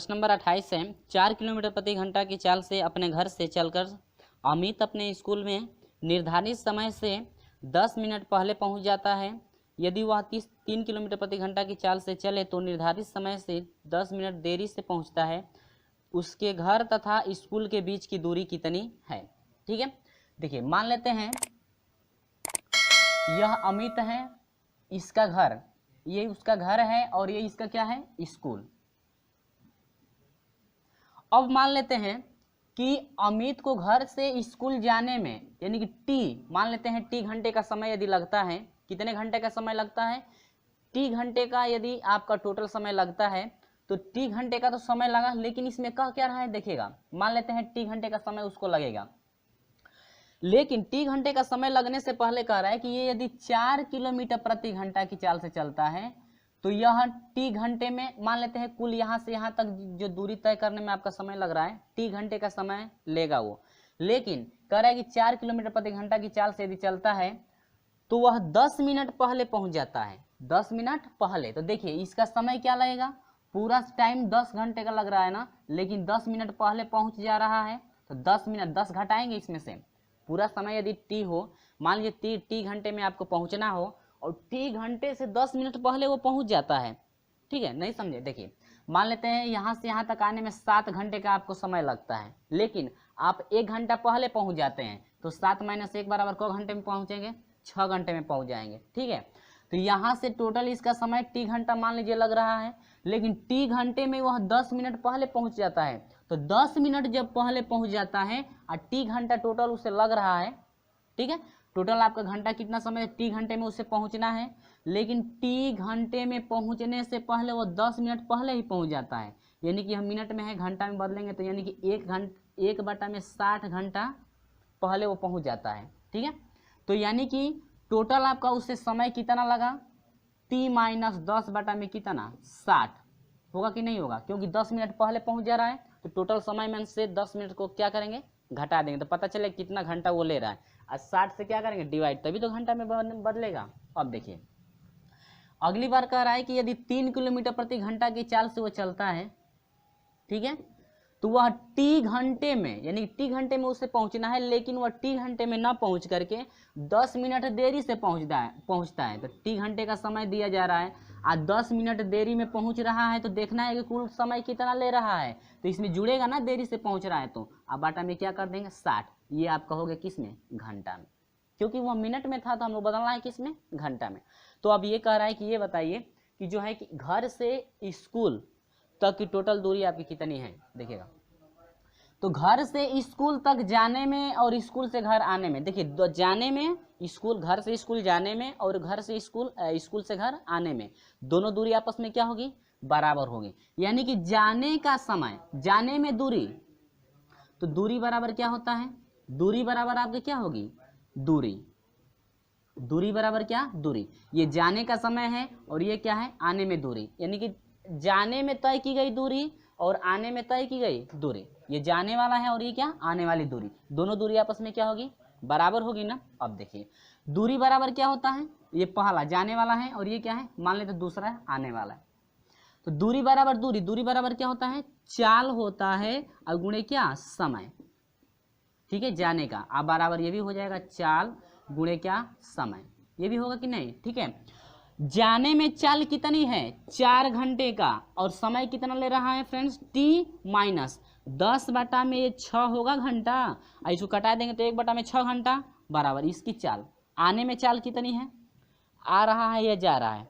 प्रश्न नंबर 28 है, 4 किलोमीटर प्रति घंटा की चाल से अपने घर से चलकर अमित अपने स्कूल में निर्धारित समय से 10 मिनट पहले पहुंच जाता है। यदि वह 3 किलोमीटर प्रति घंटा की चाल से चले तो निर्धारित समय से 10 मिनट देरी से पहुंचता है। उसके घर तथा स्कूल के बीच की दूरी कितनी है? ठीक है, देखिए मान लेते हैं यह अमित है, इसका घर, ये उसका घर है और ये इसका क्या है? स्कूल। अब मान लेते हैं कि अमित को घर से स्कूल जाने में यानी कि टी, मान लेते हैं टी घंटे का समय यदि लगता है, कितने घंटे का समय लगता है? टी घंटे का यदि आपका टोटल समय लगता है तो टी घंटे का तो समय लगा, लेकिन इसमें कह क्या रहा है देखिएगा, मान लेते हैं टी घंटे का समय उसको लगेगा, लेकिन टी घंटे का समय लगने से पहले कह रहा है कि ये यदि 4 किलोमीटर प्रति घंटा की चाल से चलता है तो यह टी घंटे में, मान लेते हैं कुल यहाँ से यहाँ तक जो दूरी तय करने में आपका समय लग रहा है टी घंटे का समय लेगा वो, लेकिन कह रहा है कि 4 किलोमीटर प्रति घंटा की चाल से यदि चलता है तो वह 10 मिनट पहले पहुंच जाता है, 10 मिनट पहले। तो देखिए इसका समय क्या लगेगा, पूरा टाइम 10 घंटे का लग रहा है ना, लेकिन 10 मिनट पहले पहुंच जा रहा है तो 10 मिनट 10 घटाएंगे इसमें से, पूरा समय यदि टी हो, मान लीजिए टी घंटे में आपको पहुंचना हो और टी घंटे से 10 मिनट पहले वो पहुंच जाता है। ठीक है, नहीं समझे? देखिए मान लेते हैं यहाँ से यहाँ तक आने में 7 घंटे का आपको समय लगता है, लेकिन आप 1 घंटा पहले पहुंच जाते हैं तो 7 - 1 बराबर क घंटे में पहुंचेंगे? 6 घंटे में पहुंच जाएंगे। ठीक है, तो यहाँ से टोटल इसका समय टी घंटा मान लीजिए लग रहा है, लेकिन टी घंटे में वह 10 मिनट पहले पहुंच जाता है, तो 10 मिनट जब पहले पहुंच जाता है और टी घंटा टोटल उसे लग रहा है, ठीक है, टोटल आपका घंटा कितना समय टी घंटे में उसे पहुंचना है, लेकिन टी घंटे में पहुंचने से पहले वो 10 मिनट पहले ही पहुंच जाता है, यानी कि हम मिनट में है घंटा में बदलेंगे तो यानी कि 1/60 घंटा पहले वो पहुंच जाता है। ठीक है, तो यानी कि टोटल आपका उससे समय कितना लगा, टी - 10 बटा में कितना 60 होगा कि नहीं होगा, क्योंकि 10 मिनट पहले पहुंच जा रहा है तो टोटल समय में से 10 मिनट को क्या करेंगे, घटा देंगे, तो पता चले कितना घंटा वो ले रहा है, और 60 से क्या करेंगे डिवाइड, तभी तो घंटा में बदलेगा। अब देखिए अगली बार कह रहा है कि यदि 3 किलोमीटर प्रति घंटा की चाल से वो चलता है, ठीक है, तो वह टी घंटे में, यानी टी घंटे में उसे पहुंचना है, लेकिन वह टी घंटे में ना पहुंच करके 10 मिनट देरी से पहुंचता है, तो टी घंटे का समय दिया जा रहा है और 10 मिनट देरी में पहुंच रहा है, तो देखना है कि कुल समय कितना ले रहा है, तो इसमें जुड़ेगा ना देरी से पहुंच रहा है, तो अब बाटा में क्या कर देंगे 60, ये आप कहोगे किसमें, घंटा में, क्योंकि वह मिनट में था तो हम लोग बदलना है किसमें, घंटा में। तो अब ये कह रहा है कि ये बताइए कि जो है कि घर से स्कूल तक की टोटल दूरी आपकी कितनी है, देखिएगा, तो घर से स्कूल तक जाने में और स्कूल से घर आने में, देखिए जाने में स्कूल, घर से स्कूल जाने में और घर से स्कूल से घर आने में दोनों दूरी आपस में क्या होगी, बराबर होगी, यानी कि जाने का समय, जाने में दूरी, तो दूरी बराबर क्या होता है, दूरी बराबर आपकी क्या होगी, दूरी बराबर क्या, दूरी, ये जाने का समय है और ये क्या है, आने में दूरी, यानी कि जाने में तय की गई दूरी और आने में तय की गई दूरी, ये जाने वाला है और ये क्या, आने वाली दूरी, दोनों दूरी आपस में क्या होगी, बराबर होगी ना। अब देखिए दूरी बराबर क्या होता है, ये पहला जाने वाला है और ये क्या है, मान लेते दूसरा है आने वाला है, तो दूरी बराबर दूरी, दूरी बराबर क्या होता है, चाल होता है और गुणे क्या, समय, ठीक है, जाने का, अब बराबर ये भी हो जाएगा चाल गुणे क्या, समय, ये भी होगा कि नहीं। ठीक है, जाने में चाल कितनी है, 4 घंटे का, और समय कितना ले रहा है फ्रेंड्स, टी - 10 बटा में ये 6 होगा घंटा, इसको कटा देंगे तो 1 बटा में 6 घंटा बराबर इसकी चाल, आने में चाल कितनी है, आ रहा है या जा रहा है,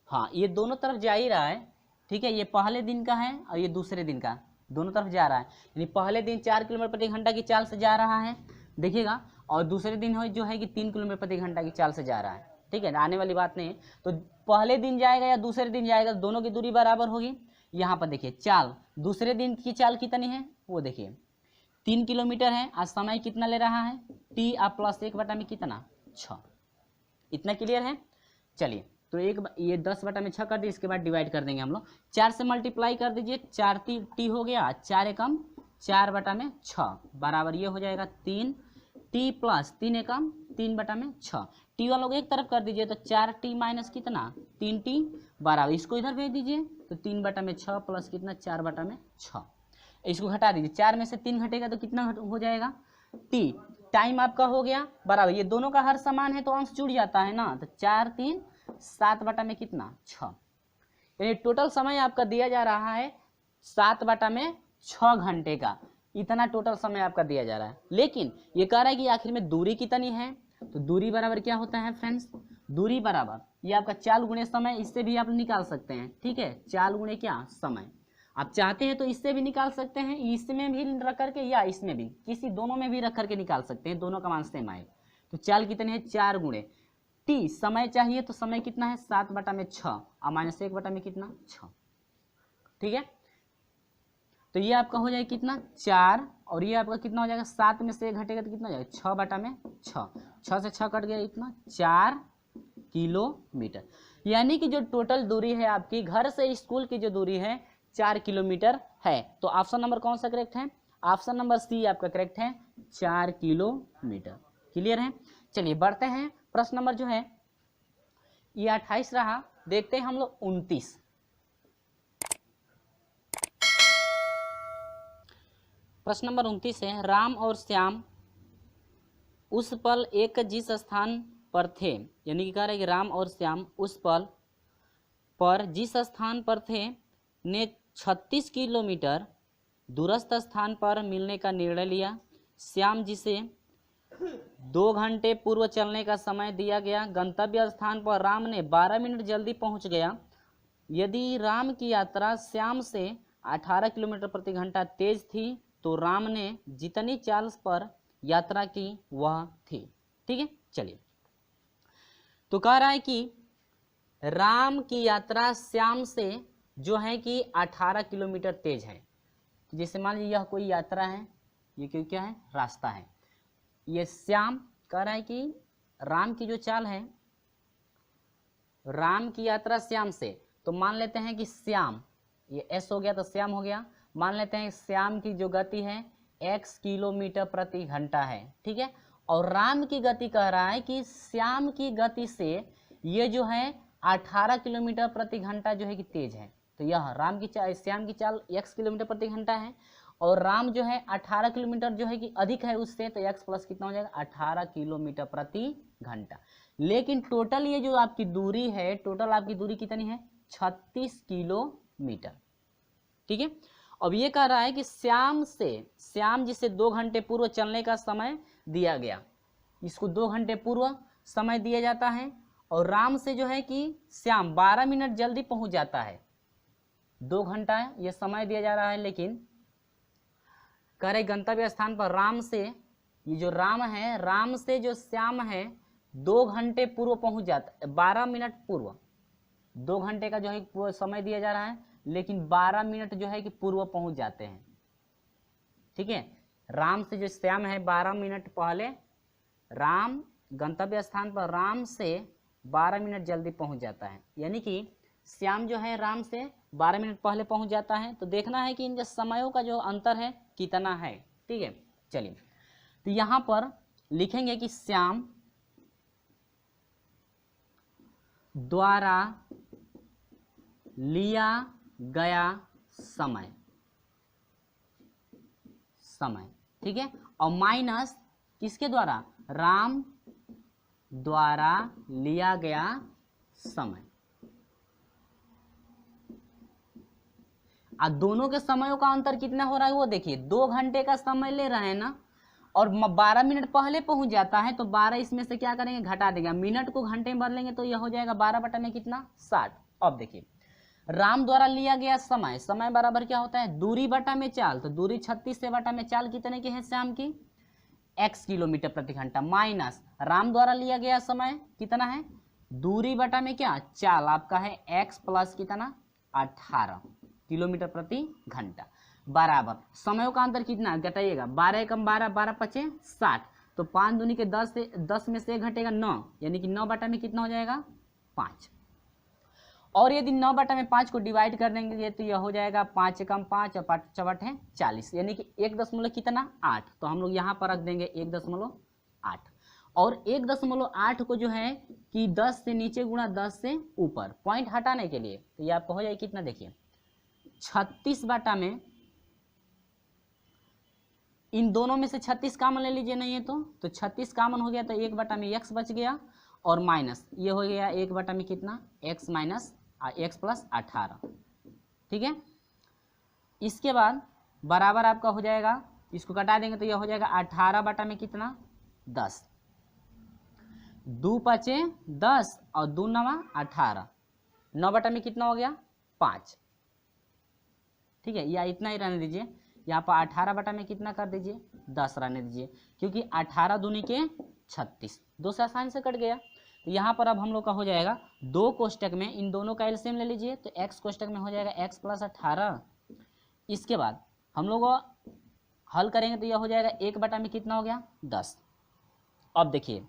हाँ ये दोनों तरफ जा ही रहा है। ठीक है, ये पहले दिन का है और ये दूसरे दिन का, दोनों तरफ जा रहा है, यानी पहले दिन 4 किलोमीटर प्रति घंटा की चाल से जा रहा है, देखिएगा, और दूसरे दिन हो जो है कि 3 किलोमीटर प्रति घंटा की चाल से जा रहा है। ठीक है, आने वाली बात नहीं है, तो पहले दिन जाएगा या दूसरे दिन जाएगा, दोनों की दूरी बराबर होगी। यहाँ पर देखिए चाल, दूसरे दिन की चाल कितनी है वो देखिए 3 किलोमीटर है, आज समय कितना ले रहा है, टी + 1 बटा में कितना 6, इतना क्लियर है। चलिए तो ये 10 बटा में 6 कर दिए, इसके बाद डिवाइड कर देंगे हम लोग, 4 से मल्टीप्लाई कर दीजिए, 4 टी हो गया, 4 एकम 4 बटा में 6 बराबर ये हो जाएगा 3 टी + 3 एकम 3 बटा में 6, टी वालों को एक तरफ कर दीजिए तो 4 टी - कितना 3 टी बराबर, इसको इधर भेज दीजिए तो 3/6 प्लस कितना 4/6, इसको घटा दीजिए, 4 में से 3 घटेगा तो कितना हो जाएगा टी। टाइम आपका हो गया बराबर, ये दोनों का हर समान है तो अंश जुड़ जाता है ना, तो 4 3 7 बटा में कितना 6, यानी टोटल समय आपका दिया जा रहा है 7/6 घंटे का, इतना टोटल समय आपका दिया जा रहा है। लेकिन ये कह रहा है कि आखिर में दूरी कितनी है, तो दूरी बराबर क्या होता है फ्रेंड्स, दूरी बराबर ये आपका 4 गुणे समय, इससे भी आप निकाल सकते हैं, ठीक है, 4 गुणे क्या समय, आप चाहते हैं तो इससे भी निकाल सकते हैं, इसमें भी रख करके या इसमें भी, किसी दोनों में भी रख करके निकाल सकते हैं, दोनों का मान सेम आए। तो 4 कितने हैं 4 गुणे टी, समय चाहिए तो समय कितना है 7/6 और -1 में कितना 6, ठीक है। तो ये आपका हो जाएगा कितना 4, और ये आपका कितना हो जाएगा 7 में से 1 घटेगा तो कितना हो जाएगा 6/6, 6 से 6 कट गया, इतना 4 किलोमीटर, यानी कि जो टोटल दूरी है आपकी घर से स्कूल की जो दूरी है 4 किलोमीटर है। तो ऑप्शन नंबर कौन सा करेक्ट है, ऑप्शन नंबर सी आपका करेक्ट है, 4 किलोमीटर। क्लियर है, चलिए बढ़ते हैं, प्रश्न नंबर जो है ये 28 रहा, देखते हैं हम लोग 29। प्रश्न नंबर 29 है, राम और श्याम उस पल एक जिस स्थान पर थे, यानी कि कह रहे हैं कि राम और श्याम उस पल पर जिस स्थान पर थे ने 36 किलोमीटर दूरस्थ स्थान पर मिलने का निर्णय लिया। श्याम जिसे 2 घंटे पूर्व चलने का समय दिया गया, गंतव्य स्थान पर राम ने 12 मिनट जल्दी पहुंच गया। यदि राम की यात्रा श्याम से 18 किलोमीटर प्रति घंटा तेज थी तो राम ने जितनी चाल पर यात्रा की वह थी, ठीक है। चलिए, तो कह रहा है कि राम की यात्रा श्याम से जो है कि 18 किलोमीटर तेज है। जैसे मान लीजिए यह कोई यात्रा है, ये क्यों क्या है रास्ता है, ये श्याम कह रहा है कि राम की जो चाल है, राम की यात्रा श्याम से, तो मान लेते हैं कि श्याम, ये एस हो गया तो श्याम हो गया, मान लेते हैं श्याम की जो गति है x किलोमीटर प्रति घंटा है, ठीक है। और राम की गति कह रहा है कि श्याम की गति से ये जो है 18 किलोमीटर प्रति घंटा जो है कि तेज है। तो यह राम की चाल, श्याम की चाल x किलोमीटर प्रति घंटा है और राम जो है 18 किलोमीटर जो है कि अधिक है उससे, तो x प्लस कितना हो जाएगा 18 किलोमीटर प्रति घंटा। लेकिन टोटल ये जो आपकी दूरी है, टोटल आपकी दूरी कितनी है 36 किलोमीटर, ठीक है। अब ये कह रहा है कि श्याम जिसे 2 घंटे पूर्व चलने का समय दिया गया, इसको 2 घंटे पूर्व समय दिया जाता है, और राम से जो है कि श्याम 12 मिनट जल्दी पहुंच जाता है। 2 घंटा ये समय दिया जा रहा है, लेकिन कह रहे गंतव्य स्थान पर राम से, ये जो राम है, राम से जो श्याम है 2 घंटे पूर्व पहुंच जाता है, 12 मिनट पूर्व, 2 घंटे का जो है समय दिया जा रहा है, लेकिन 12 मिनट जो है कि पूर्व पहुंच जाते हैं, ठीक है। राम से जो श्याम है 12 मिनट पहले, राम गंतव्य स्थान पर राम से 12 मिनट जल्दी पहुंच जाता है, यानी कि श्याम जो है राम से 12 मिनट पहले पहुंच जाता है। तो देखना है कि इनके समयों का जो अंतर है कितना है, ठीक है। चलिए, तो यहां पर लिखेंगे कि श्याम द्वारा लिया गया समय, ठीक है, और माइनस किसके द्वारा, राम द्वारा लिया गया समय। अब दोनों के समयों का अंतर कितना हो रहा है वो देखिए, 2 घंटे का समय ले रहे हैं ना, और 12 मिनट पहले पहुंच जाता है, तो 12 इसमें से क्या करेंगे घटा देंगे, मिनट को घंटे में बदलेंगे तो यह हो जाएगा 12 बटा में कितना 60। अब देखिए राम द्वारा लिया गया समय, समय बराबर क्या होता है दूरी बटा में चाल, तो दूरी 36 से बटा में चाल कितने की है श्याम की x किलोमीटर प्रति घंटा, माइनस राम द्वारा लिया गया समय कितना है दूरी बटा में क्या चाल आपका है x प्लस कितना 18 किलोमीटर प्रति घंटा, बराबर समयों का अंतर कितना घटाइएगा, 12 कम 12, 12 पचे 60, तो 5 दूनी के 10 से 10 में से घटेगा 9, यानी कि 9 बटा में कितना हो जाएगा 5, और यदि 9 बटा में 5 को डिवाइड कर देंगे तो यह हो जाएगा 5 कम 5 और 5 चौबट है 40, यानी कि 1 दशमलव कितना 8, तो हम लोग यहाँ पर रख देंगे 1.8। और 1.8 को जो है कि 10 से नीचे गुणा 10 से ऊपर, पॉइंट हटाने के लिए, तो ये आपको हो जाए कितना, देखिए 36 बाटा में, इन दोनों में से 36 कामन ले लीजिए, नहीं है तो 36 कामन हो गया, तो 1 बटा में x बच गया, और माइनस ये हो गया 1 बटा में कितना, x माइनस x प्लस 18, ठीक है। इसके बाद बराबर आपका हो जाएगा, इसको कटा देंगे तो यह हो जाएगा 18 बटा में कितना, 10, 2 पचे 10 और 2 नवा 18, 9 बटा में कितना हो गया, 5, ठीक है। या इतना ही रहने दीजिए, यहाँ पर 18 बटा में कितना कर दीजिए, 10 रहने दीजिए, क्योंकि 18 दूनी के 36, 2 से आसानी से कट गया। तो यहाँ पर अब हम लोग का हो जाएगा 2 कोष्टक में इन दोनों का एलसीएम ले लीजिए, तो x कोष्टक में हो जाएगा x प्लस 18। इसके बाद हम लोग हल करेंगे तो यह हो जाएगा 1 बटा में कितना हो गया, 10। अब देखिए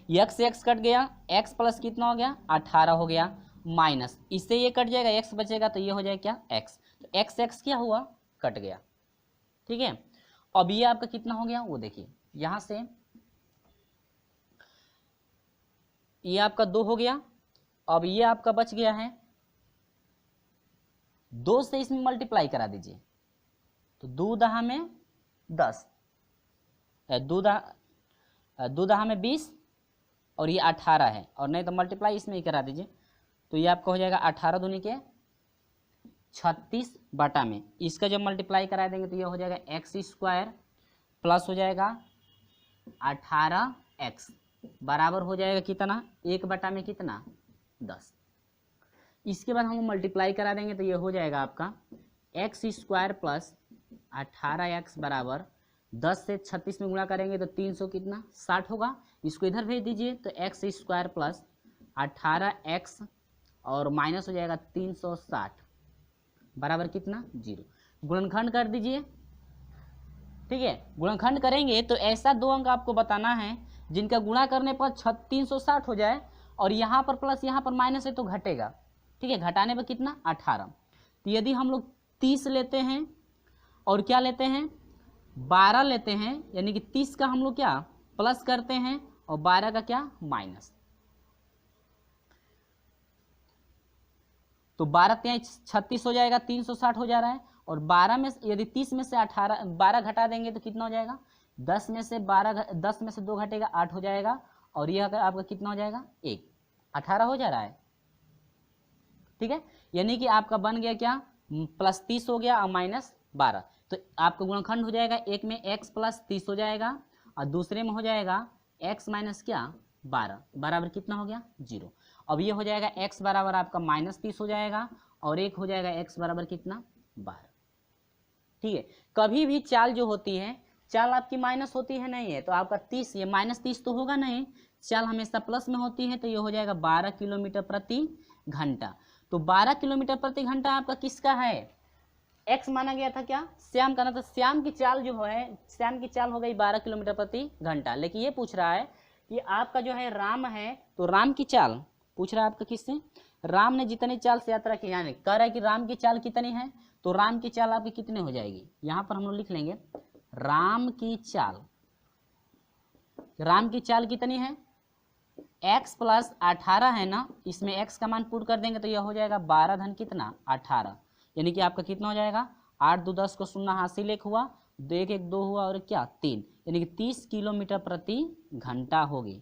x कट गया, x प्लस कितना हो गया, 18 हो गया, माइनस इससे ये कट जाएगा, x बचेगा, तो ये हो जाएगा क्या, x, तो x क्या हुआ, कट गया, ठीक है। अब ये आपका कितना हो गया, वो देखिए यहां से ये आपका 2 हो गया, अब ये आपका बच गया है 2 से, इसमें मल्टीप्लाई करा दीजिए, तो 2 दहा में 10, 2 दहा में 20, और ये 18 है, और नहीं तो मल्टीप्लाई इसमें ही करा दीजिए, तो ये आपका हो जाएगा 18 दूनी के 36 बटा में, इसका जब मल्टीप्लाई करा देंगे तो ये हो जाएगा एक्स स्क्वायर प्लस हो जाएगा 18x बराबर हो जाएगा कितना, 1 बटा में कितना, 10। इसके बाद हम मल्टीप्लाई करा देंगे तो ये हो जाएगा आपका एक्स स्क्वायर प्लस 18x बराबर 10 से 36 में गुणा करेंगे तो 300 कितना, 60 होगा। इसको इधर भेज दीजिए, तो एक्स स्क्वायर प्लस 18x और माइनस हो जाएगा 360 बराबर कितना, 0। गुणनखंड कर दीजिए, ठीक है। गुणनखंड करेंगे तो ऐसा 2 अंक आपको बताना है जिनका गुणा करने पर 360 हो जाए, और यहाँ पर प्लस यहाँ पर माइनस है तो घटेगा, ठीक है। घटाने पर कितना, 18। तो यदि हम लोग 30 लेते हैं और क्या लेते हैं, 12 लेते हैं, यानी कि 30 का हम लोग क्या प्लस करते हैं और 12 का क्या माइनस, तो 12 36 हो जाएगा, 360 हो जा रहा है, और 12 में यदि 30 में से 12 घटा देंगे तो कितना हो जाएगा, 10 में से 2 घटेगा 8 हो जाएगा, और यह आपका कितना हो जाएगा, 1, 18 हो जा रहा है, ठीक है। यानी कि आपका बन गया क्या, प्लस 30 हो गया और माइनस 12, तो आपका गुणनखंड हो जाएगा, एक में x प्लस 30 हो जाएगा और दूसरे में हो जाएगा x माइनस क्या 12 बराबर कितना हो गया, 0। अब ये हो जाएगा x बराबर आपका माइनस 30 हो जाएगा, और एक हो जाएगा x बराबर कितना, 12, ठीक है। कभी भी चाल जो होती है, चाल आपकी माइनस होती है नहीं है, तो आपका 30, ये माइनस 30 तो होगा नहीं, चाल हमेशा प्लस में होती है, तो ये हो जाएगा 12 किलोमीटर प्रति घंटा। तो 12 किलोमीटर प्रति घंटा आपका किसका है, x माना गया था क्या, श्याम का ना, तो श्याम की चाल जो है, श्याम की चाल हो गई 12 किलोमीटर प्रति घंटा। लेकिन ये पूछ रहा है कि आपका जो है राम है, तो राम की चाल पूछ रहा है आपका किससे, राम ने जितनी चाल से यात्रा की, यानी कह रहा है कि राम की चाल कितनी है, तो राम की चाल आपकी कितने हो जाएगी, यहाँ पर हम लोग लिख लेंगे राम की चाल, राम की चाल कितनी है, x प्लस 18 है ना, इसमें x का मान पुट कर देंगे तो यह हो जाएगा 12 धन कितना 18, यानी कि आपका कितना हो जाएगा, 8 2 10 को शून्य हासिल 1 हुआ, 2 1 1 2 हुआ, और क्या 3, यानी कि 30 किलोमीटर प्रति घंटा होगी,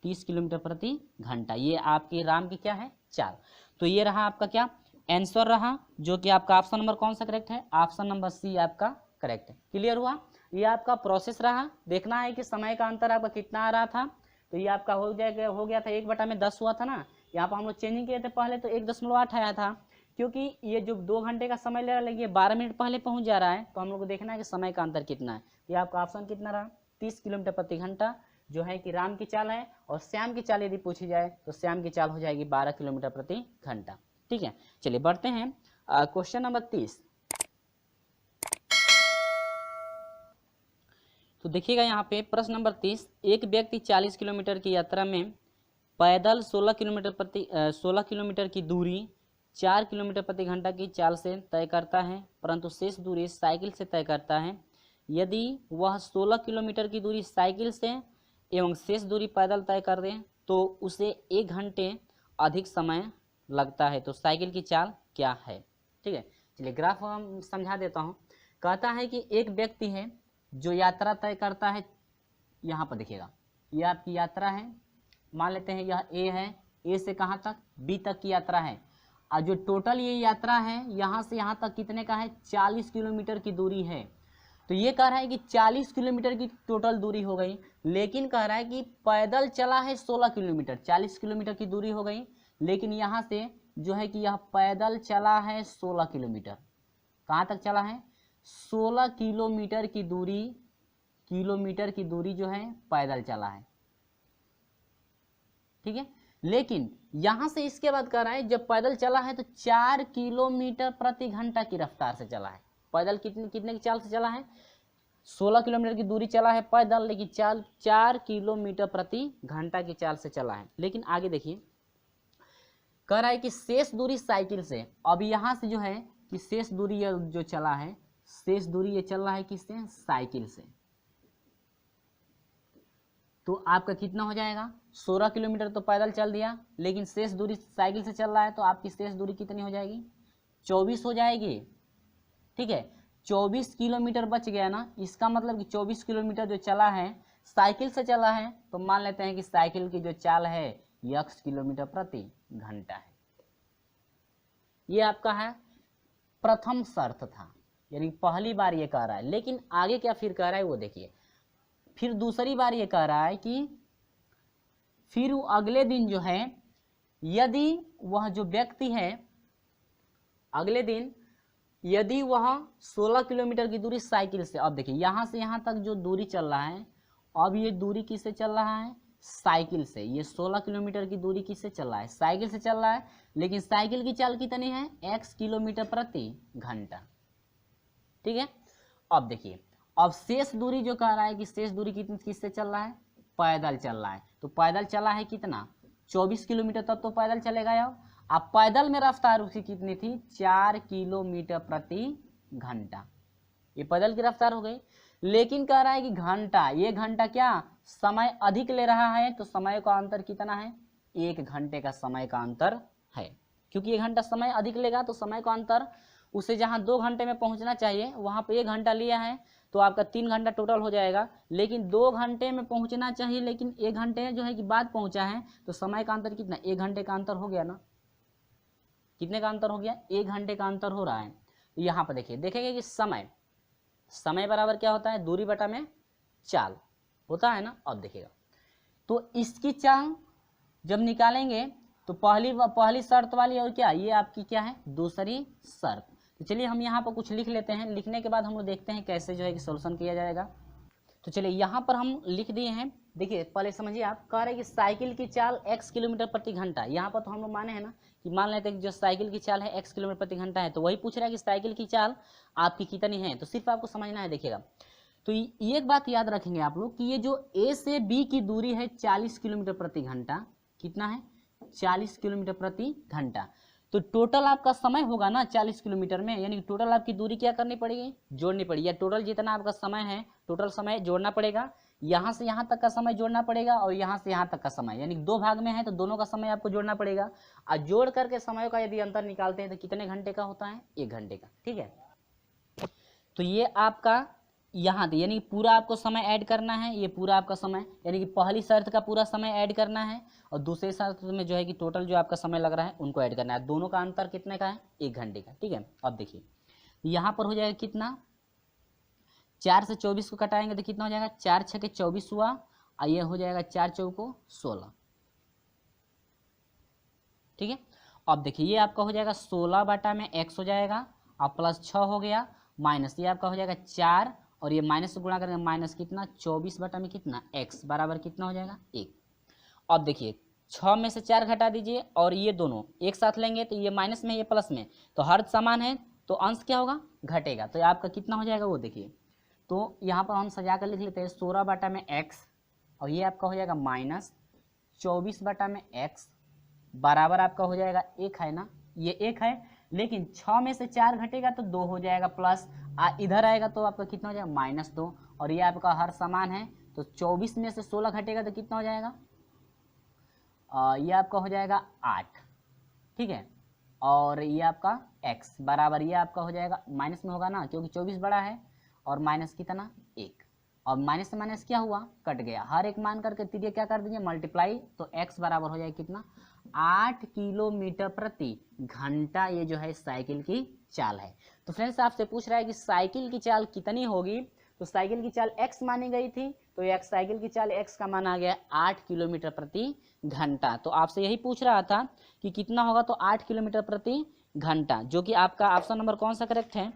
30 किलोमीटर प्रति घंटा। ये आपकी राम की क्या है, चाल। तो ये रहा आपका क्या आंसर रहा, जो कि आपका ऑप्शन नंबर कौन सा करेक्ट है, ऑप्शन नंबर सी आपका करेक्ट है। क्लियर हुआ, ये आपका प्रोसेस रहा, देखना है कि समय का अंतर आपका कितना आ रहा था। तो ये आपका हो गया था 1 बटा में 10 हुआ था ना, यहाँ पर हम लोग चेंजिंग किए थे, पहले तो 1.8 आया था, क्योंकि ये जो 2 घंटे का समय ले रहा है, 12 मिनट पहले पहुंच जा रहा है, तो हम लोग को देखना है कि समय का अंतर कितना है। ये आपका ऑप्शन कितना रहा, 30 किलोमीटर प्रति घंटा, जो है कि राम की चाल है, और श्याम की चाल यदि पूछी जाए तो श्याम की चाल हो जाएगी 12 किलोमीटर प्रति घंटा, ठीक है। चलिए बढ़ते हैं क्वेश्चन नंबर 30। तो देखिएगा यहाँ पे प्रश्न नंबर 30, एक व्यक्ति 40 किलोमीटर की यात्रा में पैदल 16 किलोमीटर की दूरी 4 किलोमीटर प्रति घंटा की चाल से तय करता है, परंतु शेष दूरी साइकिल से तय करता है। यदि वह 16 किलोमीटर की दूरी साइकिल से एवं शेष दूरी पैदल तय कर दे तो उसे 1 घंटे अधिक समय लगता है। तो साइकिल की चाल क्या है? ठीक है, चलिए ग्राफ हम समझा देता हूँ। कहता है कि एक व्यक्ति है जो यात्रा तय करता है, यहाँ पर देखिएगा ये आपकी यात्रा है, मान लेते हैं यह ए है, ए से कहाँ तक? बी तक की यात्रा है। और जो टोटल ये यात्रा है यहाँ से यहाँ तक कितने का है? 40 किलोमीटर की दूरी है। तो ये कह रहा है कि 40 किलोमीटर की टोटल दूरी हो गई, लेकिन कह रहा है कि पैदल चला है 16 किलोमीटर। 40 किलोमीटर की दूरी हो गई, लेकिन यहाँ से जो है कि यह पैदल चला है 16 किलोमीटर। कहाँ तक चला है? 16 किलोमीटर की दूरी जो है पैदल चला है। ठीक है, लेकिन यहां से इसके बाद कह रहा है जब पैदल चला है तो 4 किलोमीटर प्रति घंटा की रफ्तार से चला है। पैदल कितने की चाल से चला है? 16 किलोमीटर की दूरी चला है पैदल, लेकिन 4 किलोमीटर प्रति घंटा की चाल से चला है। लेकिन आगे देखिए, कह रहा है कि शेष दूरी साइकिल से, अब यहां से जो है कि शेष दूरी जो चला है, शेष दूरी ये चल रहा है किससे? साइकिल से। तो आपका कितना हो जाएगा? 16 किलोमीटर तो पैदल चल दिया, लेकिन शेष दूरी साइकिल से चल रहा है, तो आपकी शेष दूरी कितनी हो जाएगी? 24 हो जाएगी। ठीक है, 24 किलोमीटर बच गया ना। इसका मतलब कि 24 किलोमीटर जो चला है साइकिल से चला है, तो मान लेते हैं कि साइकिल की जो चाल है x किलोमीटर प्रति घंटा है। ये आपका है प्रथम शर्त था, यानी पहली बार ये कह रहा है। लेकिन आगे क्या फिर कह रहा है वो देखिए। फिर दूसरी बार ये कह रहा है कि फिर अगले दिन जो है, यदि वह जो व्यक्ति है अगले दिन यदि वह 16 किलोमीटर की दूरी साइकिल से, अब देखिए यहाँ से यहाँ तक जो दूरी चल रहा है, अब ये दूरी किससे चल रहा है? साइकिल से। ये 16 किलोमीटर की दूरी किससे चल रहा है? साइकिल से चल रहा है, लेकिन साइकिल की चाल कितनी है? x किलोमीटर प्रति घंटा। ठीक है, अब देखिए, अब शेष दूरी जो कह रहा है कि शेष दूरी कितनी किससे चल रहा है? पैदल चल रहा है। तो पैदल चला है कितना? 24 किलोमीटर तक तो पैदल चलेगा यार। अब पैदल में रफ्तार उसकी कितनी थी? 4 किलोमीटर प्रति घंटा। ये पैदल की रफ्तार हो गई। लेकिन कह रहा है कि घंटा, ये घंटा क्या समय अधिक ले रहा है, तो समय का अंतर कितना है? 1 घंटे का समय का अंतर है। क्योंकि 1 घंटा समय अधिक लेगा तो समय का अंतर, उसे जहां 2 घंटे में पहुंचना चाहिए वहां पे 1 घंटा लिया है, तो आपका 3 घंटा टोटल हो जाएगा। लेकिन 2 घंटे में पहुंचना चाहिए, लेकिन 1 घंटे जो है कि बाद पहुंचा है, तो समय का अंतर कितना? 1 घंटे का अंतर हो गया ना। कितने का अंतर हो गया? 1 घंटे का अंतर हो रहा है। यहाँ पर देखिए, देखेंगे कि समय बराबर क्या होता है? दूरी बटा में चाल होता है ना। अब देखिएगा, तो इसकी चाल जब निकालेंगे तो पहली शर्त वाली, और क्या ये आपकी क्या है? दूसरी शर्त। तो चलिए हम यहाँ पर कुछ लिख लेते हैं। लिखने के बाद हम लोग देखते हैं कैसे जो है कि सोल्यूशन किया जाएगा। तो चलिए यहाँ पर हम लिख दिए हैं। देखिए पहले समझिए, आप कह रहे हैं कि साइकिल की चाल x किलोमीटर प्रति घंटा। यहाँ पर तो हम लोग माने हैं ना कि मान लेते हैं कि जो साइकिल की चाल है x किलोमीटर प्रति घंटा है, तो वही पूछ रहा है कि साइकिल की चाल आपकी कितनी है। तो सिर्फ आपको समझना है। देखिएगा, तो ये एक बात याद रखेंगे आप लोग कि ये जो A से B की दूरी है 40 किलोमीटर प्रति घंटा। कितना है? 40 किलोमीटर प्रति घंटा। तो टोटल आपका समय होगा ना 40 किलोमीटर में, यानी टोटल आपकी दूरी क्या करनी पड़ेगी? जोड़नी पड़ेगी। या टोटल जितना आपका समय है, टोटल समय जोड़ना पड़ेगा। यहाँ से यहाँ तक का समय जोड़ना पड़ेगा, और यहाँ से यहाँ तक का समय, यानी 2 भाग में है तो दोनों का समय आपको जोड़ना पड़ेगा। और जोड़ करके समय का यदि अंतर निकालते हैं तो कितने घंटे का होता है? 1 घंटे का। ठीक है, तो ये आपका यहाँ थे, यानी पूरा आपको समय ऐड करना है। ये पूरा आपका समय, यानी कि पहली शर्त का पूरा समय ऐड करना है, और दूसरे शर्त में जो है कि टोटल जो आपका समय लग रहा है उनको ऐड करना है। दोनों का अंतर कितने का है? 1 घंटे का। ठीक है, अब देखिए यहाँ पर हो जाएगा कितना? 4 से 24 को कटाएंगे तो कितना हो जाएगा? 4 6 के 24 हुआ, और ये हो जाएगा 4 चौको 16। ठीक है, अब देखिए ये आपका हो जाएगा 16 बटा में x हो जाएगा, और प्लस 6 हो गया, माइनस ये आपका हो जाएगा 4, और ये माइनस से गुणा करेंगे, माइनस कितना? 24 बटा में कितना? x बराबर कितना हो जाएगा? 1। अब देखिए 6 में से 4 घटा दीजिए, और ये दोनों एक साथ लेंगे तो ये माइनस में ये प्लस में, तो हर समान है तो अंश क्या होगा? घटेगा। तो आपका कितना हो जाएगा वो देखिए। तो यहाँ पर हम सजा कर लिख लेते हैं 16 बटा में x, और ये आपका हो जाएगा माइनस 24 बटा में x बराबर आपका हो जाएगा 1 है ना। ये 1 है, लेकिन 6 में से 4 घटेगा तो 2 हो जाएगा प्लस, इधर आएगा तो आपका कितना हो जाएगा -2, और ये आपका हर समान है तो 24 में से 16 घटेगा तो कितना हो जाएगा, ये आपका हो जाएगा 8, ठीक है। और ये आपका x बराबर ये आपका हो जाएगा, माइनस में होगा ना क्योंकि 24 बड़ा है, और माइनस कितना 1, और माइनस से माइनस क्या हुआ, कट गया, हर एक मान करके तिरिया क्या कर दीजिए मल्टीप्लाई, तो x बराबर हो जाएगा कितना 8 किलोमीटर प्रति घंटा, ये जो है साइकिल की चाल है। तो फ्रेंड्स आपसे पूछ रहा है कि साइकिल की चाल कितनी होगी, तो साइकिल की चाल x मानी गई थी, तो एक साइकिल की चाल x का मान आ गया 8 किलोमीटर प्रति घंटा। तो आपसे यही पूछ रहा था कि कितना होगा, तो 8 किलोमीटर प्रति घंटा, जो कि आपका ऑप्शन नंबर कौन सा करेक्ट है,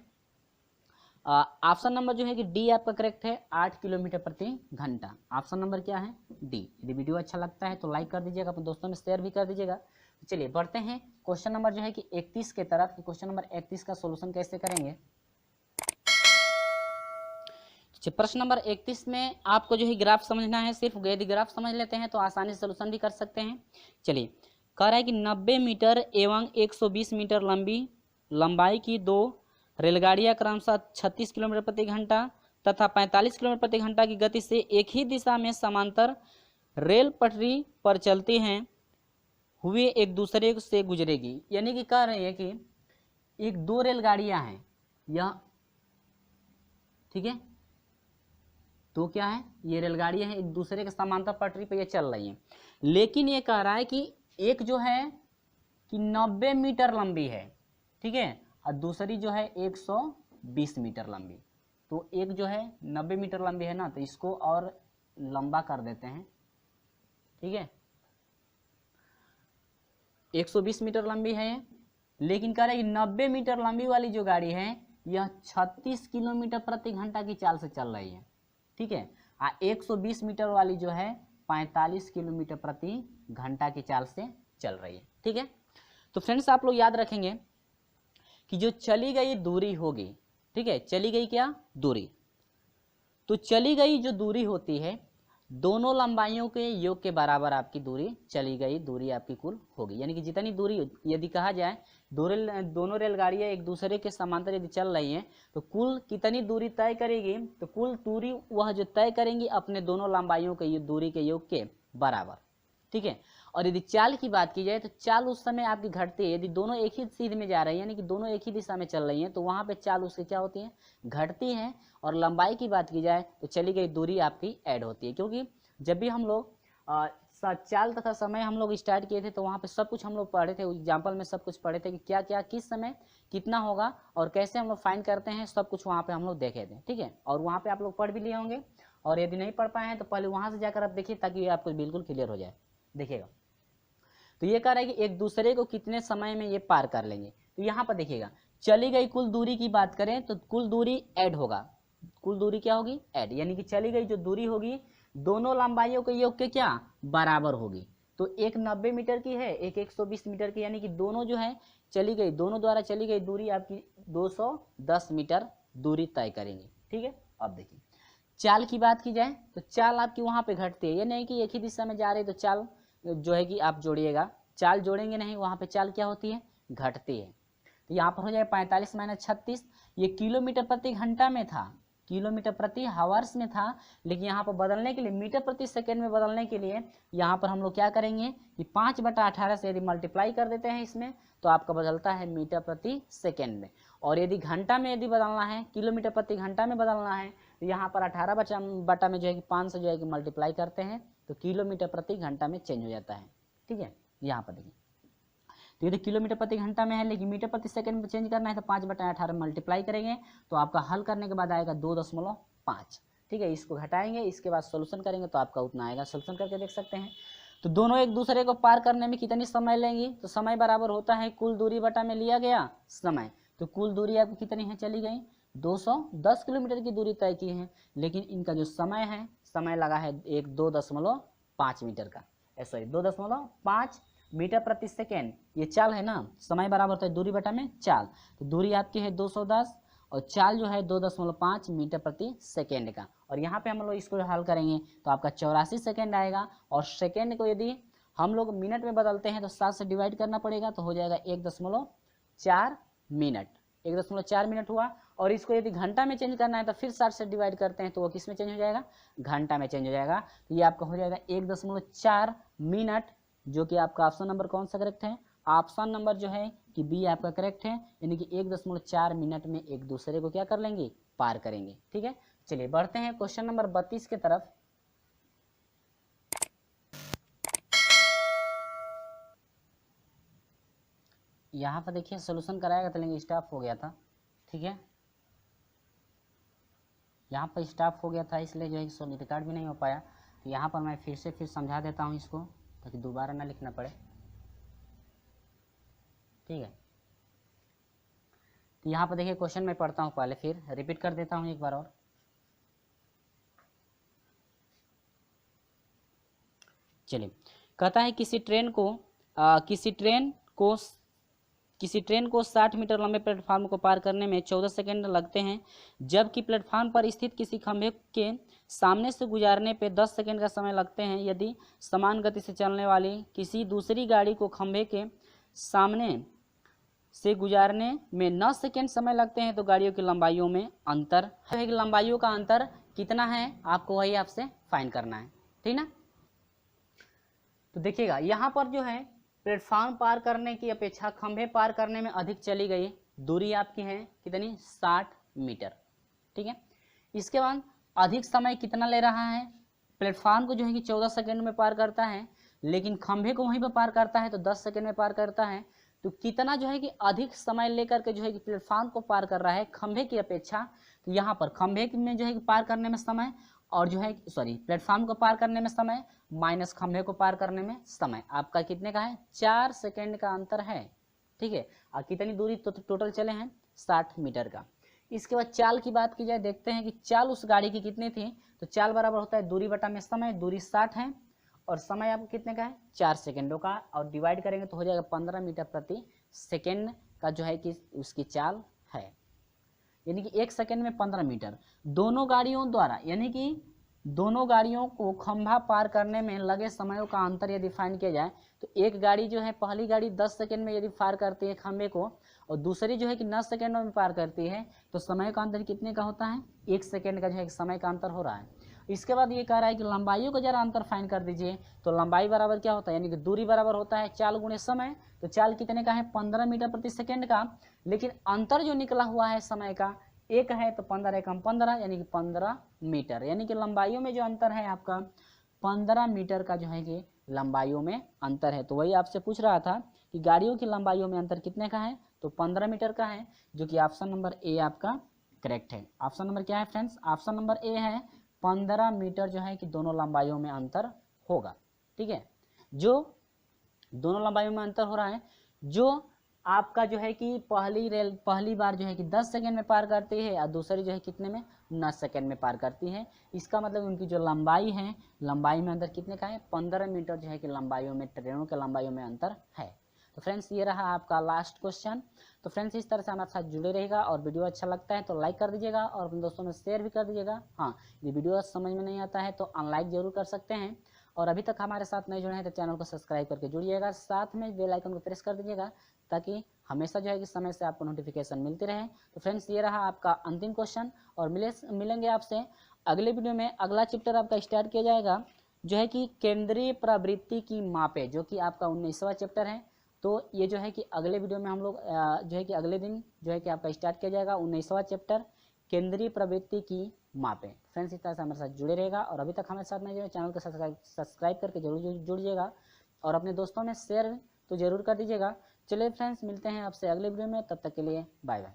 ऑप्शन नंबर जो है कि डी आपका करेक्ट है, 8 किलोमीटर प्रति घंटा। ऑप्शन नंबर क्या है, डी। यदि वीडियो अच्छा लगता है तो लाइक कर दीजिएगा, अपने दोस्तों में शेयर भी कर दीजिएगा। चलिए बढ़ते हैं क्वेश्चन नंबर जो है कि 31 के तरफ। क्वेश्चन नंबर 31 का सोल्यूशन कैसे करेंगे। प्रश्न नंबर 31 में आपको जो है ग्राफ समझना है, सिर्फ यदि ग्राफ समझ लेते हैं तो आसानी से सोल्यूशन भी कर सकते हैं। चलिए कह रहा है कि 90 मीटर एवं 120 मीटर लंबाई की 2 रेलगाड़ियां क्रमशः 36 किलोमीटर प्रति घंटा तथा 45 किलोमीटर प्रति घंटा की गति से एक ही दिशा में समांतर रेल पटरी पर चलती हैं हुए एक दूसरे से गुजरेगी। यानी कि कह रहे हैं कि एक 2 रेलगाड़ियां हैं, यह ठीक है, तो क्या है, ये रेलगाड़ियां हैं एक दूसरे के समांतर पटरी पर ये चल रही हैं, लेकिन ये कह रहा है कि एक जो है कि 90 मीटर लंबी है, ठीक है, और दूसरी जो है 120 मीटर लंबी। तो एक जो है 90 मीटर लंबी है ना, तो इसको और लंबा कर देते हैं, ठीक है, 120 मीटर लंबी है, लेकिन कह रहे हैं कि 90 मीटर लंबी वाली जो गाड़ी है यह 36 किलोमीटर प्रति घंटा की चाल से चल रही है, ठीक है, 120 मीटर वाली जो है 45 किलोमीटर प्रति घंटा की चाल से चल रही है, ठीक है। तो फ्रेंड्स आप लोग याद रखेंगे कि जो चली गई दूरी होगी, ठीक है, चली गई क्या दूरी, तो चली गई जो दूरी होती है दोनों लंबाइयों के योग के बराबर आपकी दूरी, चली गई दूरी आपकी कुल होगी। यानी कि जितनी दूरी यदि कहा जाए दोनों रेलगाड़ियां एक दूसरे के समांतर यदि चल रही हैं तो कुल कितनी दूरी तय करेगी, तो कुल दूरी वह जो तय करेंगी अपने दोनों लंबाइयों के दूरी के योग के बराबर, ठीक है। और यदि चाल की बात की जाए तो चाल उस समय आपकी घटती है, यदि दोनों एक ही सीध में जा रही है, यानी कि दोनों एक ही दिशा में चल रही हैं, तो वहां पे चाल उसकी क्या होती है, घटती है। और लंबाई की बात की जाए तो चली गई दूरी आपकी ऐड होती है, क्योंकि जब भी हम लोग चाल तथा समय हम लोग स्टार्ट किए थे तो वहाँ पे सब कुछ हम लोग पढ़े थे, एग्जाम्पल में सब कुछ पढ़े थे कि क्या क्या किस समय कितना होगा और कैसे हम लोग फाइंड करते हैं, सब कुछ वहाँ पे हम लोग देखे थे, ठीक है। और वहाँ पे आप लोग पढ़ भी लिए होंगे, और यदि नहीं पढ़ पाए हैं तो पहले वहाँ से जाकर आप देखिए ताकि ये आपको बिल्कुल क्लियर हो जाए। देखिएगा तो ये कह रहा है कि एक दूसरे को कितने समय में ये पार कर लेंगे। तो यहाँ पर देखिएगा चली गई कुल दूरी की बात करें तो कुल दूरी ऐड होगा, कुल दूरी क्या होगी ऐड, यानी कि चली गई जो दूरी होगी दोनों लंबाइयों के योग के क्या बराबर होगी। तो एक 90 मीटर की है, एक 120 मीटर की, यानी कि दोनों जो है चली गई, दोनों द्वारा चली गई दूरी आपकी 210 मीटर दूरी तय करेंगे, ठीक है। अब देखिए चाल की बात की जाए तो चाल आपकी वहां पे घटती है, ये नहीं कि एक ही दिशा में जा रही तो चाल जो है कि आप जोड़िएगा, चाल जोड़ेंगे नहीं, वहां पे चाल क्या होती है घटती है। तो यहाँ पर हो जाए 45 - 36, ये किलोमीटर प्रति घंटा में था, किलोमीटर प्रति हावर्स में था, लेकिन यहाँ पर बदलने के लिए मीटर प्रति सेकेंड में बदलने के लिए यहाँ पर हम लोग क्या करेंगे कि 5/18 से यदि मल्टीप्लाई कर देते हैं इसमें तो आपका बदलता है मीटर प्रति सेकेंड में। और यदि घंटा में यदि बदलना है, किलोमीटर प्रति घंटा में बदलना है तो यहाँ पर 18 में जो है कि 5 से जो है कि मल्टीप्लाई करते हैं तो किलोमीटर प्रति घंटा में चेंज हो जाता है, ठीक है। यहाँ पर देखिए तो यदि किलोमीटर प्रति घंटा में है लेकिन मीटर प्रति सेकंड में चेंज करना है तो 5/18 मल्टीप्लाई करेंगे तो आपका हल करने के बाद आएगा 2.5, ठीक है। इसको घटाएंगे, इसके बाद सोल्यूशन करेंगे तो आपका उतना आएगा, सोल्यूशन करके देख सकते हैं। तो दोनों एक दूसरे को पार करने में कितनी समय लेंगी, तो समय बराबर होता है कुल दूरी बटा में लिया गया समय। तो कुल दूरी आपकी कितनी है चली गई 210 किलोमीटर की दूरी तय की है, लेकिन इनका जो समय है समय लगा है 2.5 मीटर का, सॉरी 2.5 मीटर प्रति सेकेंड, ये चाल है ना, समय बराबर होता है दूरी बटा में चाल। तो दूरी आपकी है 210 और चाल जो है 2.5 मीटर प्रति सेकेंड का। और यहाँ पे हम लोग इसको हल करेंगे तो आपका 84 सेकेंड आएगा। और सेकेंड को यदि हम लोग मिनट में बदलते हैं तो 7 से डिवाइड करना पड़ेगा तो हो जाएगा 1.4 मिनट, 1.4 मिनट हुआ। और इसको यदि घंटा में चेंज करना है तो फिर 60 से डिवाइड करते हैं तो वो किस में चेंज हो जाएगा, घंटा में चेंज हो जाएगा। तो ये आपका हो जाएगा 1.4 मिनट, जो कि आपका ऑप्शन नंबर कौन सा करेक्ट है, ऑप्शन नंबर जो है कि बी आपका करेक्ट है, यानी कि 1.4 मिनट में एक दूसरे को क्या कर लेंगे, पार करेंगे। ठीक है, चलिए बढ़ते हैं क्वेश्चन नंबर 32 की तरफ। यहाँ पर देखिए सोल्यूशन कराएगा तो लेकिन स्टॉप हो गया था। ठीक है, यहाँ पर स्टॉप हो गया था, इसलिए जो है रिकॉर्ड भी नहीं हो पाया। तो यहाँ पर मैं फिर समझा देता हूँ इसको, ताकि दोबारा ना लिखना पड़े। ठीक है, तो यहाँ पर देखिए क्वेश्चन मैं पढ़ता हूँ, पहले फिर रिपीट कर देता हूँ एक बार और। चलिए, कहता है किसी ट्रेन को 60 मीटर लंबे प्लेटफार्म को पार करने में 14 सेकंड लगते हैं, जबकि प्लेटफार्म पर स्थित किसी खंभे के सामने से गुजारने पे 10 सेकंड का समय लगते हैं। यदि समान गति से चलने वाली किसी दूसरी गाड़ी को खंभे के सामने से गुजारने में 9 सेकंड समय लगते हैं, तो गाड़ियों की लंबाइयों में अंतर है, लंबाइयों का अंतर कितना है, आपको वही आपसे फाइंड करना है। ठीक ना, तो देखिएगा यहाँ पर जो है प्लेटफॉर्म पार करने की अपेक्षा खंभे पार करने में अधिक चली गई दूरी आपकी है कितनी, 60 मीटर। ठीक है, इसके बाद अधिक समय कितना ले रहा है, प्लेटफॉर्म को जो है कि 14 सेकंड में पार करता है, लेकिन खंभे को वहीं पर पार करता है तो 10 सेकंड में पार करता है। तो कितना जो है कि अधिक समय लेकर के जो है कि प्लेटफॉर्म को पार कर रहा है खंभे की अपेक्षा। तो यहाँ पर खंभे में जो है कि पार करने में समय और जो है प्लेटफॉर्म को पार करने में समय माइनस खंभे को पार करने में समय आपका कितने का है, 4 सेकंड का अंतर है। ठीक है, और कितनी दूरी तो टोटल चले हैं, 60 मीटर का। इसके बाद चाल की बात की जाए, देखते हैं कि चाल उस गाड़ी की कितनी थी। तो चाल बराबर होता है दूरी बटा में समय, दूरी 60 है और समय आपको कितने का है, 4 सेकेंडों का, और डिवाइड करेंगे तो हो जाएगा 15 मीटर प्रति सेकेंड का जो है कि उसकी चाल है, यानी कि 1 सेकेंड में 15 मीटर। दोनों गाड़ियों द्वारा, यानी कि दोनों गाड़ियों को खंभा पार करने में लगे समयों का अंतर यदि फाइंड किया जाए, तो एक गाड़ी जो है, पहली गाड़ी 10 सेकेंड में यदि पार करती है खंभे को और दूसरी जो है कि 9 सेकेंडों में पार करती है, तो समय का अंतर कितने का होता है, 1 सेकेंड का जो है समय का अंतर हो रहा है। इसके बाद ये कह रहा है कि लंबाइयों का जरा अंतर फाइंड कर दीजिए। तो लंबाई बराबर क्या होता है, यानी कि दूरी बराबर होता है चाल गुणे समय। तो चाल कितने का है, 15 मीटर प्रति सेकेंड का, लेकिन अंतर जो निकला हुआ है समय का एक है, तो 15 एकम 15 यानी कि 15 मीटर, यानी कि लंबाइयों में जो अंतर है आपका 15 मीटर का जो है कि लंबाइयों में अंतर है। तो वही आपसे पूछ रहा था कि गाड़ियों की लंबाइयों में अंतर कितने का है, तो 15 मीटर का है, जो कि ऑप्शन नंबर ए आपका करेक्ट है। ऑप्शन नंबर क्या है फ्रेंड्स, ऑप्शन नंबर ए है, 15 मीटर जो है कि दोनों लंबाइयों में अंतर होगा। ठीक है, जो दोनों लंबाइयों में अंतर हो रहा है, जो आपका जो है कि पहली बार जो है कि 10 सेकंड में पार करती है और दूसरी जो है कितने में, 9 सेकंड में पार करती है। इसका मतलब उनकी जो लंबाई है, लंबाई में अंतर कितने का है, 15 मीटर जो है कि लंबाइयों में, ट्रेनों के लंबाइयों में अंतर है। तो फ्रेंड्स ये रहा आपका लास्ट क्वेश्चन। तो फ्रेंड्स इस तरह से हमारे साथ जुड़े रहेगा, और वीडियो अच्छा लगता है तो लाइक कर दीजिएगा और अपने दोस्तों में शेयर भी कर दीजिएगा। हाँ, यदि वीडियो समझ में नहीं आता है तो अनलाइक जरूर कर सकते हैं, और अभी तक हमारे साथ नहीं जुड़े हैं तो चैनल को सब्सक्राइब करके जुड़िएगा, साथ में बेल आइकन को प्रेस कर दीजिएगा ताकि हमेशा जो है कि समय से आपको नोटिफिकेशन मिलती रहे। तो फ्रेंड्स ये रहा आपका अंतिम क्वेश्चन, और मिलेंगे आपसे अगले वीडियो में। अगला चैप्टर आपका स्टार्ट किया जाएगा जो है कि केंद्रीय प्रवृत्ति की मापें, जो कि आपका 19वां चैप्टर है। तो ये जो है कि अगले वीडियो में हम लोग जो है कि अगले दिन जो है कि आपका स्टार्ट किया जाएगा 19वां चैप्टर केंद्रीय प्रवृत्ति की मापें। फ्रेंड्स इस तरह से हमारे साथ जुड़े रहेगा, और अभी तक हमारे साथ नहीं जुड़े चैनल को सब्सक्राइब करके जरूर जुड़िएगा, और अपने दोस्तों में शेयर तो जरूर कर दीजिएगा। चलिए फ्रेंड्स, मिलते हैं आपसे अगले वीडियो में, तब तक के लिए बाय बाय।